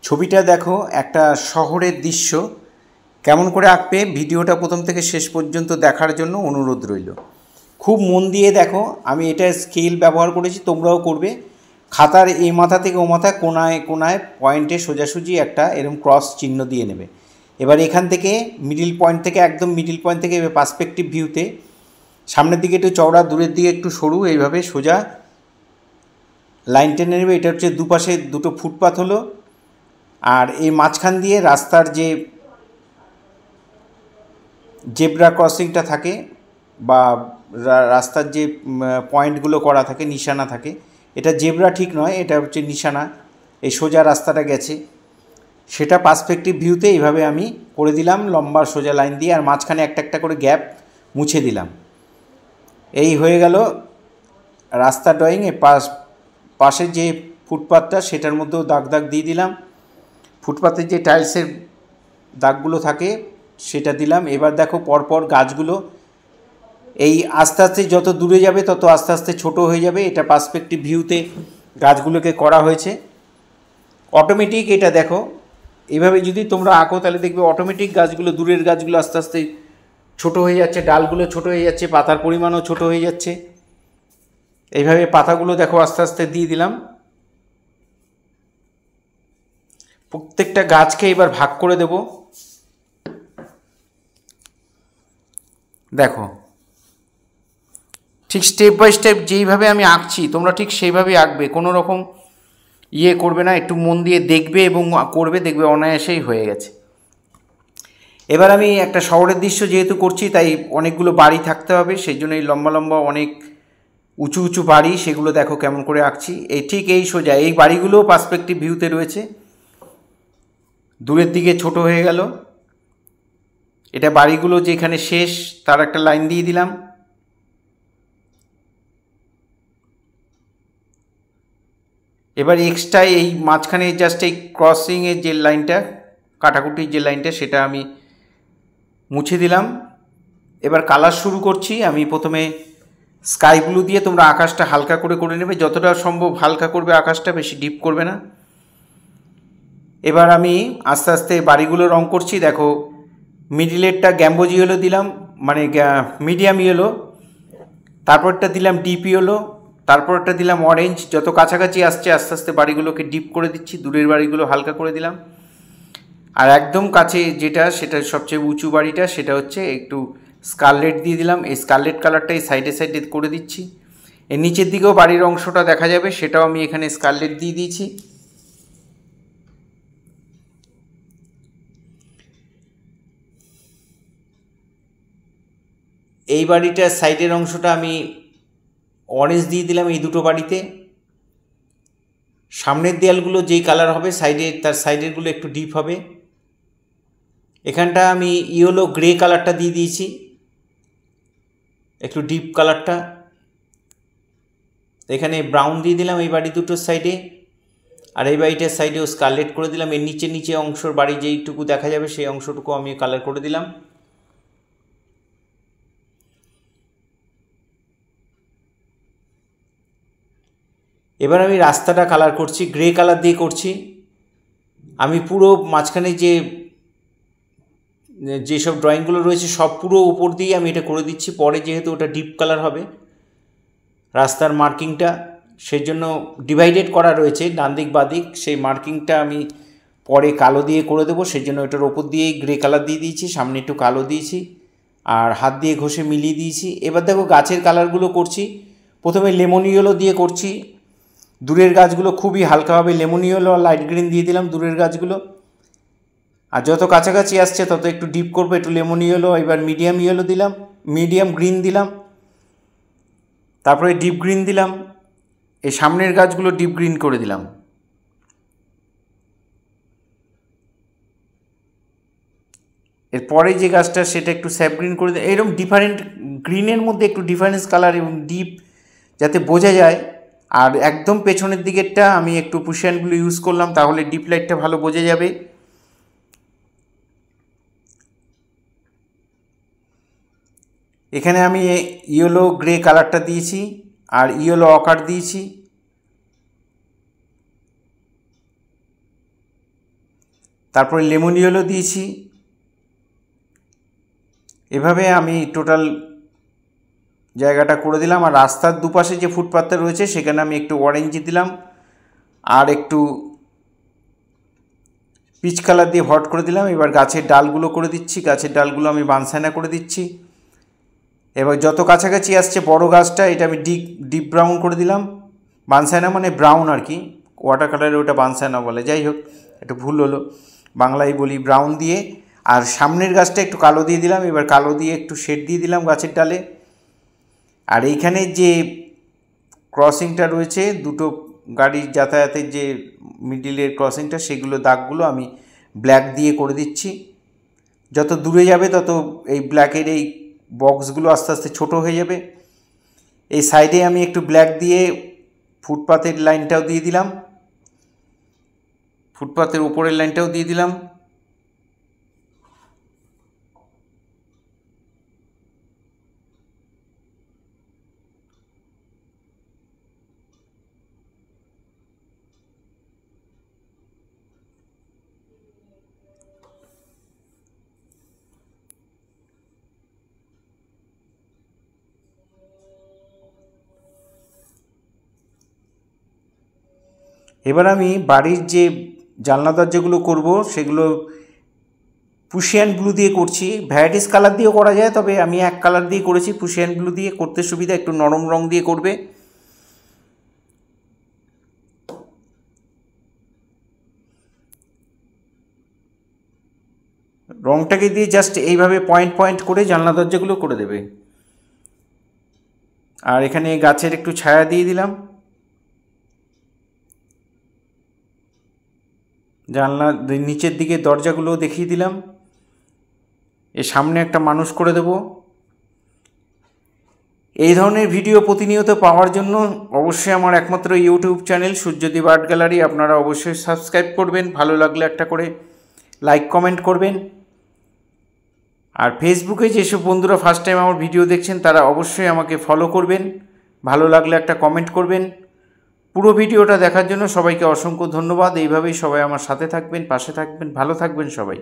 ছবিটা দেখো একটা শহরের দৃশ্য। কেমন করে আঁকবে ভিডিওটা প্রথম থেকে শেষ পর্যন্ত দেখার জন্য অনুরোধ রইল। খুব মন দিয়ে দেখো, আমি এটা স্কেল ব্যবহার করেছি, তোমরাও করবে। খাতার এই মাথা থেকে ও মাথা কোনায় কোনায় পয়েন্টে সোজাসুজি একটা এরকম ক্রস চিহ্ন দিয়ে নেবে। এবার এখান থেকে মিডিল পয়েন্ট থেকে একদম মিডিল পয়েন্ট থেকে পার্সপেক্টিভ ভিউতে সামনের দিকে একটু চওড়া, দূরের দিকে একটু সরু, এইভাবে সোজা লাইন টেনে নেবে। এটা হচ্ছে দুপাশে দুটো ফুটপাথ হলো, আর এই মাঝখান দিয়ে রাস্তার যে জেব্রা ক্রসিংটা থাকে বা রাস্তার যে পয়েন্টগুলো করা থাকে, নিশানা থাকে, এটা জেব্রা ঠিক নয়, এটা হচ্ছে নিশানা। এই সোজা রাস্তাটা গেছে, সেটা পার্সপেক্টিভ ভিউতে এইভাবে আমি করে দিলাম লম্বা সোজা লাইন দিয়ে, আর মাঝখানে একটা একটা করে গ্যাপ মুছে দিলাম। এই হয়ে গেল রাস্তা ড্রয়িং। এর পাশের যে ফুটপাথটা সেটার মধ্যেও দাগ দাগ দিয়ে দিলাম। ফুটপাথের যে টাইলসের দাগগুলো থাকে সেটা দিলাম। এবার দেখো পরপর গাছগুলো এই আস্তে আস্তে যত দূরে যাবে তত আস্তে আস্তে ছোট হয়ে যাবে। এটা পার্সপেক্টিভ ভিউতে গাছগুলোকে করা হয়েছে। অটোমেটিক এটা দেখো, এইভাবে যদি তোমরা আঁকো তাহলে দেখবে অটোমেটিক গাছগুলো, দূরের গাছগুলো আস্তে আস্তে ছোট হয়ে যাচ্ছে, ডালগুলো ছোট হয়ে যাচ্ছে, পাতার পরিমাণও ছোট হয়ে যাচ্ছে। এইভাবে পাতাগুলো দেখো আস্তে আস্তে দিয়ে দিলাম। প্রত্যেকটা গাছকে এবার ভাগ করে দেব। দেখো ঠিক স্টেপ বাই স্টেপ যেইভাবে আমি আঁকছি তোমরা ঠিক সেইভাবেই আঁকবে, কোনো রকম করবে না, একটু মন দিয়ে দেখবে এবং করবে, দেখবে অনায়াসেই হয়ে গেছে। এবার আমি একটা শহরের দৃশ্য যেহেতু করছি তাই অনেকগুলো বাড়ি থাকতে হবে, সেই জন্য এই লম্বা লম্বা অনেক উঁচু উঁচু বাড়ি, সেগুলো দেখো কেমন করে আঁকছি। এই ঠিক এই সোজা এই বাড়িগুলোও পার্সপেক্টিভ ভিউতে রয়েছে, দূরের দিকে ছোট হয়ে গেল। এটা বাড়িগুলো যেখানে শেষ তার একটা লাইন দিয়ে দিলাম। এবার এক্সট্রা এই মাঝখানে জাস্ট এই ক্রসিংয়ের যে লাইনটা, কাটাকুটির যে লাইনটা, সেটা আমি মুছে দিলাম। এবার কালার শুরু করছি। আমি প্রথমে স্কাই ব্লু দিয়ে, তোমরা আকাশটা হালকা করে করে নেবে, যতটা সম্ভব হালকা করবে আকাশটা, বেশি ডিপ করবে না। এবার আমি আস্তে আস্তে বাড়িগুলো রং করছি। দেখো মিডিলেরটা গ্যাম্বোজ ইয়েলো দিলাম, মানে মিডিয়াম ইয়েলো, তারপরটা দিলাম ডিপ ইয়েলো, তারপরটা দিলাম অরেঞ্জ। যত কাছাকাছি আসছে আস্তে আস্তে বাড়িগুলোকে ডিপ করে দিচ্ছি, দূরের বাড়িগুলো হালকা করে দিলাম। আর একদম কাছে যেটা, সেটা সবচেয়ে উঁচু বাড়িটা, সেটা হচ্ছে একটু স্কারলেট দিয়ে দিলাম। এই স্কারলেট কালারটাই সাইডে সাইডে করে দিচ্ছি। এর নিচের দিকেও বাড়ির অংশটা দেখা যাবে, সেটাও আমি এখানে স্কারলেট দিয়ে দিয়েছি। এই বাড়িটার সাইডের অংশটা আমি অরেঞ্জ দিয়ে দিলাম এই দুটো বাড়িতে। সামনের দেয়ালগুলো যেই কালার হবে সাইডে, তার সাইডেরগুলো একটু ডিপ হবে। এখানটা আমি ইয়েলো গ্রে কালারটা দিয়ে দিয়েছি, একটু ডিপ কালারটা। এখানে ব্রাউন দিয়ে দিলাম এই বাড়ি দুটোর সাইডে, আর এই বাড়িটার সাইডেও স্কারলেট করে দিলাম। এর নিচে নিচে অংশর বাড়ি যেইটুকু দেখা যাবে সেই অংশটুকু আমি কালার করে দিলাম। এবার আমি রাস্তাটা কালার করছি, গ্রে কালার দিয়ে করছি। আমি পুরো মাঝখানে যেসব ড্রয়িংগুলো রয়েছে সব পুরো উপর দিয়ে আমি এটা করে দিচ্ছি। পরে যেহেতু ওটা ডিপ কালার হবে রাস্তার মার্কিংটা, সেই জন্য ডিভাইডেড করা রয়েছে ডান দিক বাঁ দিক, সেই মার্কিংটা আমি পরে কালো দিয়ে করে দেবো। সেই জন্য এটার ওপর দিয়েই গ্রে কালার দিয়ে দিয়েছি, সামনে একটু কালো দিয়েছি, আর হাত দিয়ে ঘষে মিলিয়ে দিয়েছি। এবার দেখো গাছের কালারগুলো করছি। প্রথমে লেমন ইয়েলো দিয়ে করছি। দূরের গাছগুলো খুবই হালকাভাবে লেমন ইয়েলো আর লাইট গ্রিন দিয়ে দিলাম দূরের গাছগুলো, আর যত কাছাকাছি আসছে তত একটু ডিপ করবো, একটু লেমন ইয়েলো। এবার মিডিয়াম ইয়েলো দিলাম, মিডিয়াম গ্রিন দিলাম, তারপরে ডিপ গ্রিন দিলাম। এই সামনের গাছগুলো ডিপ গ্রিন করে দিলাম। এরপরে যে গাছটা সেটা একটু স্যাপ গ্রিন করে দিলাম। এরকম ডিফারেন্ট গ্রিনের মধ্যে একটু ডিফারেন্স কালার এবং ডিপ যাতে বোঝা যায়। আর একদম পেছনের দিকেরটা আমি একটু পুশিয়ানগুলো ইউজ করলাম, তাহলে ডিপ লাইটটা ভালো বোঝা যাবে। এখানে আমি ইয়েলো গ্রে কালারটা দিয়েছি আর ইয়েলো অকার দিয়েছি। তারপরে লেমন ইয়েলো দিয়েছি। এভাবে আমি টোটাল জায়গাটা করে দিলাম। আর রাস্তার দুপাশে যে ফুটপাথটা রয়েছে সেখানে আমি একটু অরেঞ্জ দিলাম আর একটু পিচ কালার দিয়ে ভট করে দিলাম। এবার গাছের ডালগুলো করে দিচ্ছি, গাছের ডালগুলো আমি বানসাইনা করে দিচ্ছি। এবার যত কাছাকাছি আসছে বড় গাছটা এটা আমি ডিপ ব্রাউন করে দিলাম। বানসাইনা মানে ব্রাউন আর কি, ওয়াটার কালারে ওটা বানসাইনা বলে, যাই হোক একটু ভুল হলো, বাংলায় বলি ব্রাউন দিয়ে। আর সামনের গাছটা একটু কালো দিয়ে দিলাম। এবার কালো দিয়ে একটু শেড দিয়ে দিলাম গাছের ডালে। আর এইখানে যে ক্রসিংটা রয়েছে দুটো গাড়ির যাতায়াতের যে মিডিলের ক্রসিংটা, সেগুলো দাগগুলো আমি ব্ল্যাক দিয়ে করে দিচ্ছি। যত দূরে যাবে তত এই ব্ল্যাকের এই বক্সগুলো আস্তে আস্তে ছোটো হয়ে যাবে। এই সাইডে আমি একটু ব্ল্যাক দিয়ে ফুটপাথের লাইনটাও দিয়ে দিলাম, ফুটপাথের উপরের লাইনটাও দিয়ে দিলাম। এবার আমি বাড়ির যে জানলা দরজাগুলো করব সেগুলো পুশিয়ান ব্লু দিয়ে করছি। ভ্যারাইটিস কালার দিয়েও করা যায়, তবে আমি এক কালার দিয়ে করেছি, পুশিয়ান ব্লু দিয়ে করতে সুবিধা, একটু নরম রং দিয়ে করবে। রংটাকে দিয়ে জাস্ট এইভাবে পয়েন্ট পয়েন্ট করে জানলা দরজাগুলো করে দেবে। আর এখানে গাছের একটু ছায়া দিয়ে দিলাম, জানলা নিচের দিকে দরজাগুলো দেখিয়ে দিলাম। এর সামনে একটা মানুষ করে দেব। এই ধরনের ভিডিও প্রতিনিয়ত পাওয়ার জন্য অবশ্যই আমার একমাত্র YouTube channel Suryadip art gallery আপনারা অবশ্যই সাবস্ক্রাইব করবেন, ভালো লাগলে একটা করে লাইক কমেন্ট করবেন। আর ফেসবুকে যেসব বন্ধুরা ফার্স্ট টাইম আমার ভিডিও দেখছেন তারা অবশ্যই আমাকে ফলো করবেন, ভালো লাগলে একটা কমেন্ট করবেন। পুরো ভিডিওটা দেখার জন্য সবাইকে অসংখ্য ধন্যবাদ। এইভাবেই সবাই আমার সাথে থাকবেন, পাশে থাকবেন, ভালো থাকবেন সবাই।